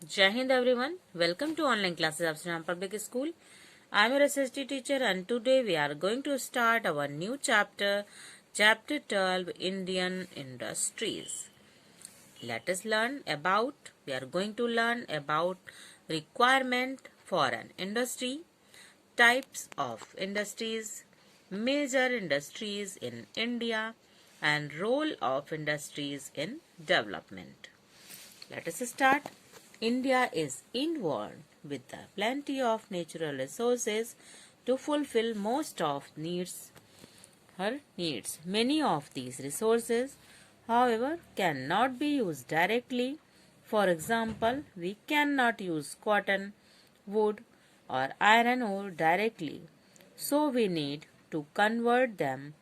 Jai Hind everyone. Welcome to online classes of Sri Ram Public School. I am your SST teacher and today we are going to start our new chapter, chapter 12, Indian Industries. We are going to learn about requirement for an industry, types of industries, major industries in India and role of industries in development. Let us start. India is involved with plenty of natural resources to fulfill most of her needs. Many of these resources, however, cannot be used directly. For example, we cannot use cotton, wood, or iron ore directly, so we need to convert them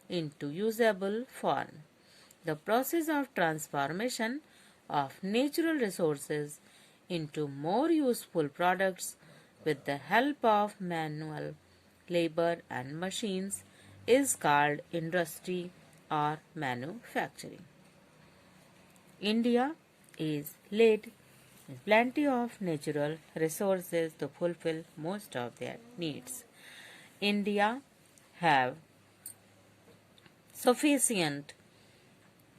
into usable form. The process of transformation of natural resources into more useful products with the help of manual labor and machines is called industry or manufacturing. India is laid with plenty of natural resources to fulfill most of their needs. India have sufficient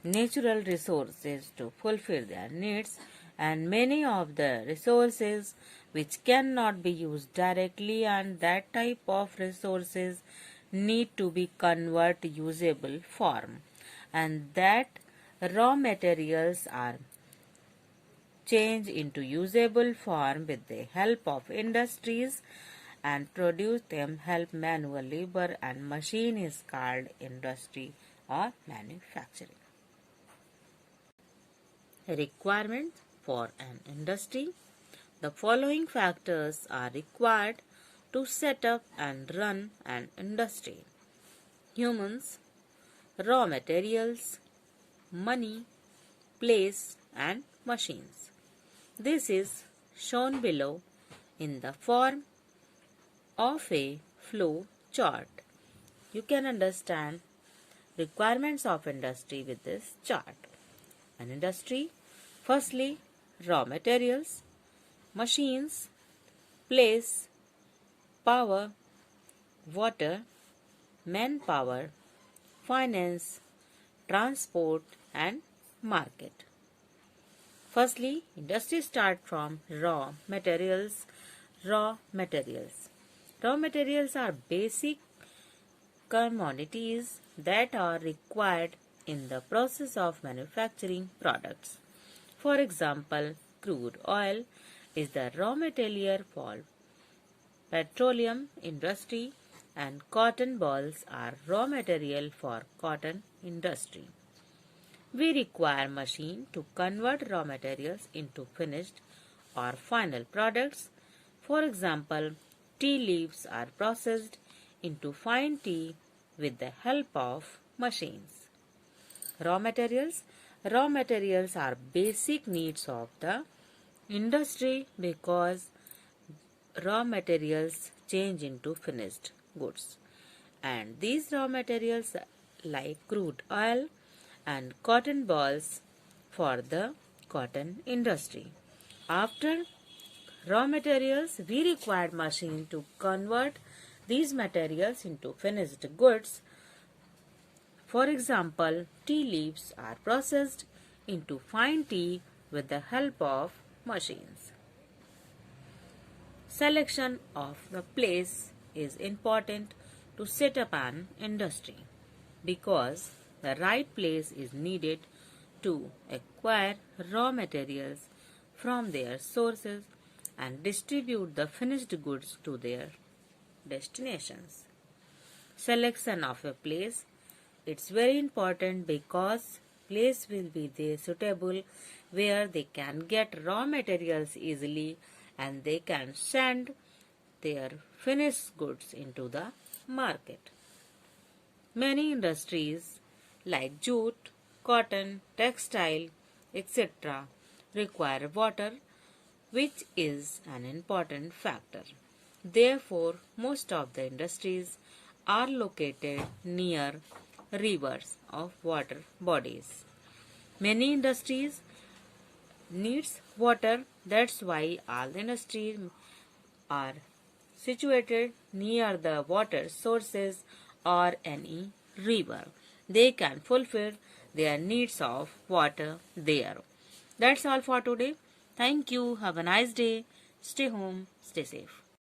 natural resources to fulfill their needs, and many of the resources which cannot be used directly, and that type of resources need to be converted usable form, and that raw materials are changed into usable form with the help of industries and produce them help manual labor and machine is called industry or manufacturing. Requirements for an industry. The following factors are required to set up and run an industry: humans, raw materials, money, place, and machines. This is shown below in the form of a flow chart. You can understand requirements of industry with this chart. An industry, firstly, raw materials, machines, place, power, water, manpower, finance, transport, and market. Firstly, industry start from raw materials. Raw materials. Raw materials are basic commodities that are required in the process of manufacturing products. For example, crude oil is the raw material for petroleum industry and cotton balls are raw material for cotton industry. We require machine to convert raw materials into finished or final products. For example, tea leaves are processed into fine tea with the help of machines. Raw materials. Raw materials are basic needs of the industry because raw materials change into finished goods. And these raw materials like crude oil and cotton balls for the cotton industry. After raw materials, we required machine to convert these materials into finished goods. For example, tea leaves are processed into fine tea with the help of machines. Selection of the place is important to set up an industry because the right place is needed to acquire raw materials from their sources and distribute the finished goods to their destinations. Selection of a place. It's very important because place will be the suitable where they can get raw materials easily and they can send their finished goods into the market. Many industries like jute, cotton, textile, etc. require water, which is an important factor. Therefore, most of the industries are located near rivers of water bodies. Many industries needs water. That's why all the industries are situated near the water sources or any river. They can fulfill their needs of water there. That's all for today. Thank you. Have a nice day. Stay home. Stay safe.